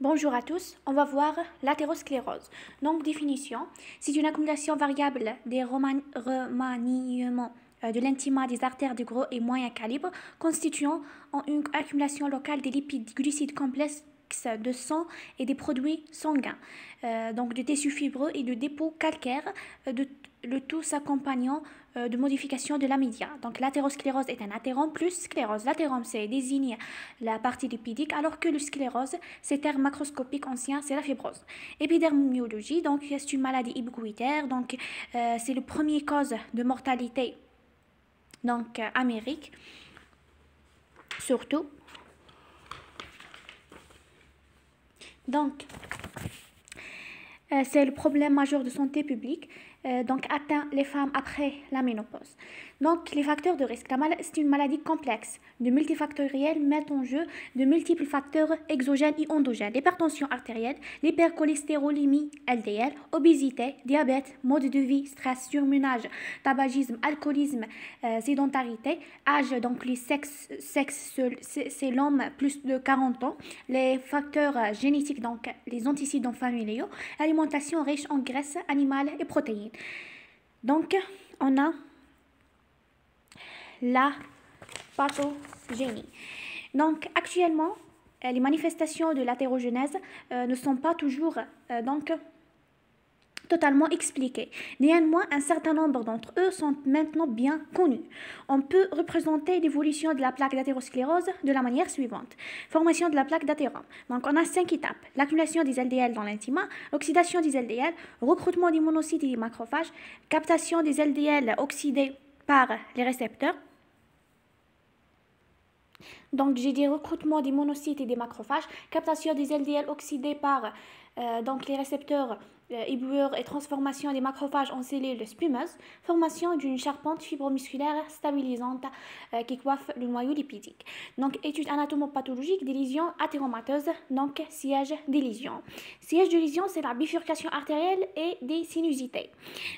Bonjour à tous, on va voir l'athérosclérose. Donc, définition, c'est une accumulation variable des remaniements de l'intima des artères de gros et moyen calibre, constituant en une accumulation locale des lipides glucides complexes de sang et des produits sanguins, donc de tissus fibreux et de dépôts calcaires, le tout s'accompagnant de modification de la média. Donc l'athérosclérose est un athérome plus sclérose. L'athérome, c'est désigne la partie lipidique, alors que le sclérose, c'est terme macroscopique ancien, c'est la fibrose. Épidermiologie, donc c'est une maladie ubiquitaire, donc c'est le premier cause de mortalité, donc Amérique, surtout. Donc, c'est le problème majeur de santé publique, donc atteint les femmes après la ménopause. Donc, les facteurs de risque. C'est une maladie complexe, de multifactorielle, met en jeu de multiples facteurs exogènes et endogènes. L'hypertension artérielle, l'hypercholestérolémie LDL, obésité, diabète, mode de vie, stress, surmenage, tabagisme, alcoolisme, sédentarité, âge, donc les sexes c'est l'homme plus de 40 ans, les facteurs génétiques, donc les antécédents familiaux, alimentation riche en graisses animales et protéines. Donc, on a la pathogénie. Donc, actuellement, les manifestations de l'athérogenèse ne sont pas toujours totalement expliqués. Néanmoins, un certain nombre d'entre eux sont maintenant bien connus. On peut représenter l'évolution de la plaque d'athérosclérose de la manière suivante. Formation de la plaque d'athérome. Donc, on a 5 étapes. L'accumulation des LDL dans l'intima, l'oxydation des LDL, recrutement des monocytes et des macrophages, captation des LDL oxydés par les récepteurs. Donc, j'ai dit recrutement des monocytes et des macrophages, captation des LDL oxydés par donc les récepteurs éboueurs et transformation des macrophages en cellules spumeuses, formation d'une charpente fibromusculaire stabilisante qui coiffe le noyau lipidique. Donc, étude anatomopathologique des lésions athéromateuses, donc siège des lésions. Siège de lésion, c'est la bifurcation artérielle et des sinusités.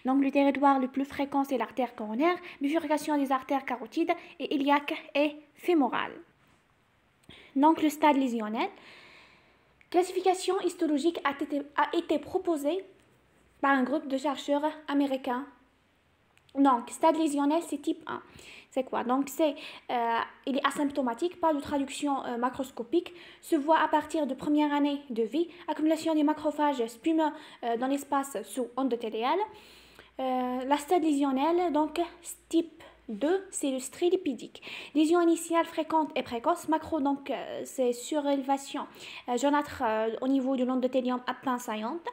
Donc, le territoire le plus fréquent, c'est l'artère coronaire, bifurcation des artères carotides et iliaque et fémorale. Donc, le stade lésionnel. Classification histologique a été proposée par un groupe de chercheurs américains. Donc, stade lésionnel, c'est type 1. C'est quoi? Donc, il est asymptomatique, pas de traduction macroscopique, se voit à partir de première année de vie, accumulation des macrophages spumeux dans l'espace sous endothélial. La stade lésionnelle, donc, type 2, c'est le strie lipidique. Lésion initiale fréquente et précoce. Macro, donc, c'est surélévation jaunâtre au niveau de l'endothélium à peine saillante.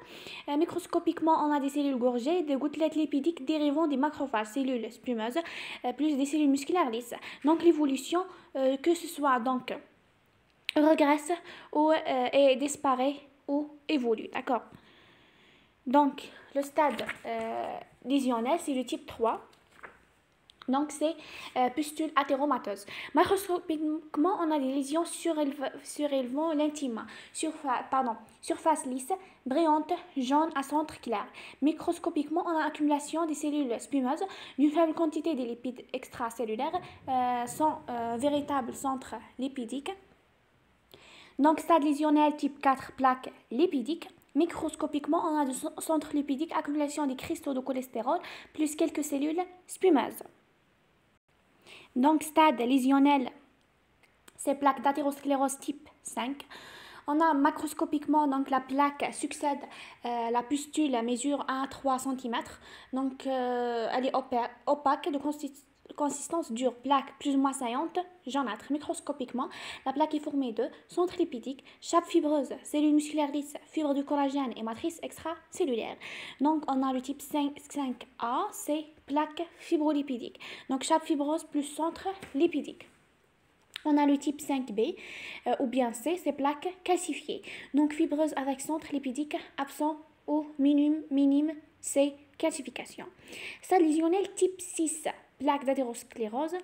Microscopiquement, on a des cellules gorgées, des gouttelettes lipidiques dérivant des macrophages, cellules spumeuses, plus des cellules musculaires lisses. Donc, l'évolution, que ce soit donc regresse ou et disparaît ou évolue. D'accord? Donc, le stade lésionnel, c'est le type 3. Donc, c'est pustule athéromateuse. Macroscopiquement, on a des lésions surélevant l'intima. Surface lisse, brillante, jaune à centre clair. Microscopiquement, on a accumulation des cellules spumeuses, d'une faible quantité des lipides extracellulaires, sans véritable centre lipidique. Donc, stade lésionnel type 4, plaque lipidique. Microscopiquement, on a du centre lipidique, accumulation des cristaux de cholestérol, plus quelques cellules spumeuses. Donc, stade lésionnel, c'est plaque d'athérosclérose type 5. On a macroscopiquement, donc la plaque succède, la pustule mesure 1 à 3 cm. Donc, elle est opaque, de consistance dure, plaque plus ou moins saillante, jaunâtre. Microscopiquement, la plaque est formée de centre lipidique, chape fibreuse, cellules musculaires lisses, fibres de collagène et matrice extracellulaire. Donc, on a le type 5A, c'est plaque fibrolipidique. Donc, chape fibreuse plus centre lipidique. On a le type 5B ou bien C, c'est plaque calcifiée. Donc, fibreuse avec centre lipidique absent ou minime, c'est calcification. Stade lésionnel type 6, plaque d'athérosclérose.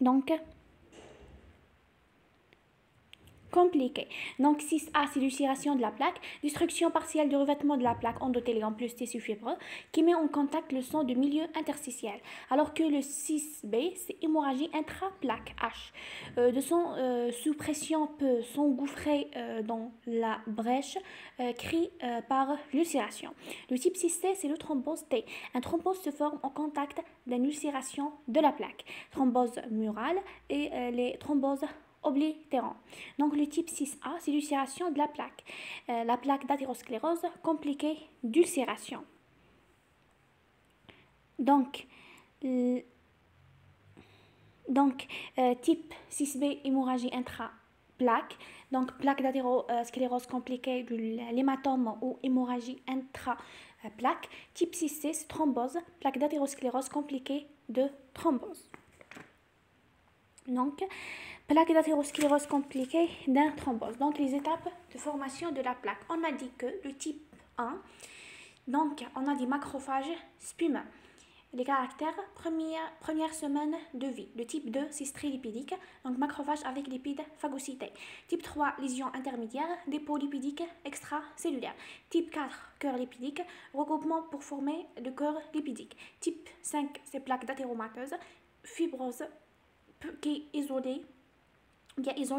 Donc, compliqué. Donc 6A, c'est l'ulcération de la plaque, destruction partielle du revêtement de la plaque endothélium plus tissu fibreux qui met en contact le sang de milieu interstitiel. Alors que le 6B, c'est hémorragie intraplaque H. De sang sous pression peut s'engouffrer dans la brèche créée par l'ulcération. Le type 6C, c'est le thrombose T. Un thrombose se forme en contact d'une ulcération de la plaque. Thrombose murale et les thromboses oblitérant. Donc le type 6A, c'est l'ulcération de la plaque d'athérosclérose compliquée d'ulcération. Donc type 6B, hémorragie intraplaque. Donc plaque d'athérosclérose compliquée de l'hématome ou hémorragie intraplaque. Type 6C, c'est thrombose, plaque d'athérosclérose compliquée de thrombose. Donc, plaque d'athérosclérose compliquée d'un thrombose. Donc, les étapes de formation de la plaque. On a dit que le type 1, donc, on a des macrophages spumeux. Les caractères, première semaine de vie. Le type 2, c'est strilipidique, donc macrophage avec lipides phagocytés. Type 3, lésion intermédiaire, dépôt lipidique extracellulaire. Type 4, cœur lipidique, regroupement pour former le cœur lipidique. Type 5, c'est plaque dathéromateuse, fibrose qui isole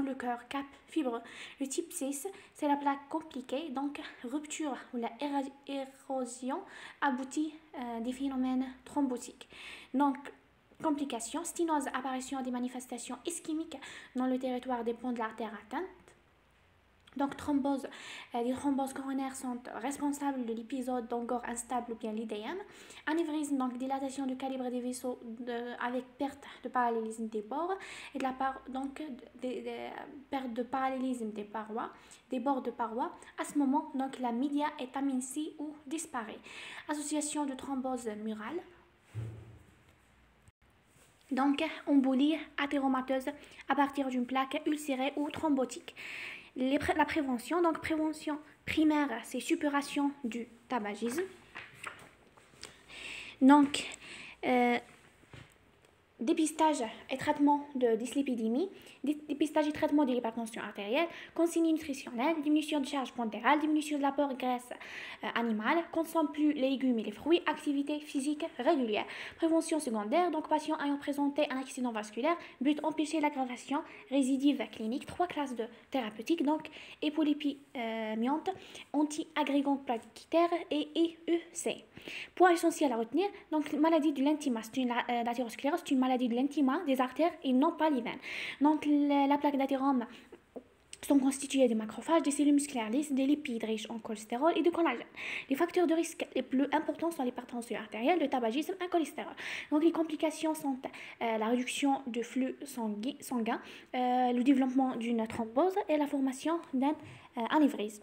le cœur cap fibreux. Le type 6, c'est la plaque compliquée, donc rupture ou la érosion aboutit à des phénomènes thrombotiques. Donc, complications, sténose, apparition des manifestations ischémiques dans le territoire des ponts de l'artère atteinte. Donc, les thromboses coronaires sont responsables de l'épisode d'angor instable ou bien l'IDM. Anévrisme, donc dilatation du calibre des vaisseaux avec perte de parallélisme des bords et de la part, donc perte de parallélisme des bords de parois. À ce moment, donc la média est amincie ou disparaît. Association de thrombose murale. Donc, embolie athéromateuse à partir d'une plaque ulcérée ou thrombotique. La prévention, donc prévention primaire, c'est suppuration du tabagisme. Donc, dépistage et traitement de dyslipidémie, dépistage et traitement de l'hypertension artérielle, consigne nutritionnelle, diminution de charge pondérale, diminution de l'apport de graisse animale, consomme plus les légumes et les fruits, activité physique régulière. Prévention secondaire, donc patient ayant présenté un accident vasculaire, but empêcher l'aggravation, récidive clinique, 3 classes de thérapeutiques, donc hypolipimiante, anti-agrégant plaquettaire et EUC. Point essentiel à retenir, donc maladie de l'intima, l'athérosclérose, c'est une maladie de l'intima, des artères et non pas les veines. Donc la plaque d'athérome sont constituées de macrophages, des cellules musculaires lisses, des lipides riches en cholestérol et de collagène. Les facteurs de risque les plus importants sont l'hypertension artérielle, le tabagisme et le cholestérol. Donc les complications sont la réduction du flux sanguin, le développement d'une thrombose et la formation d'un anévrisme.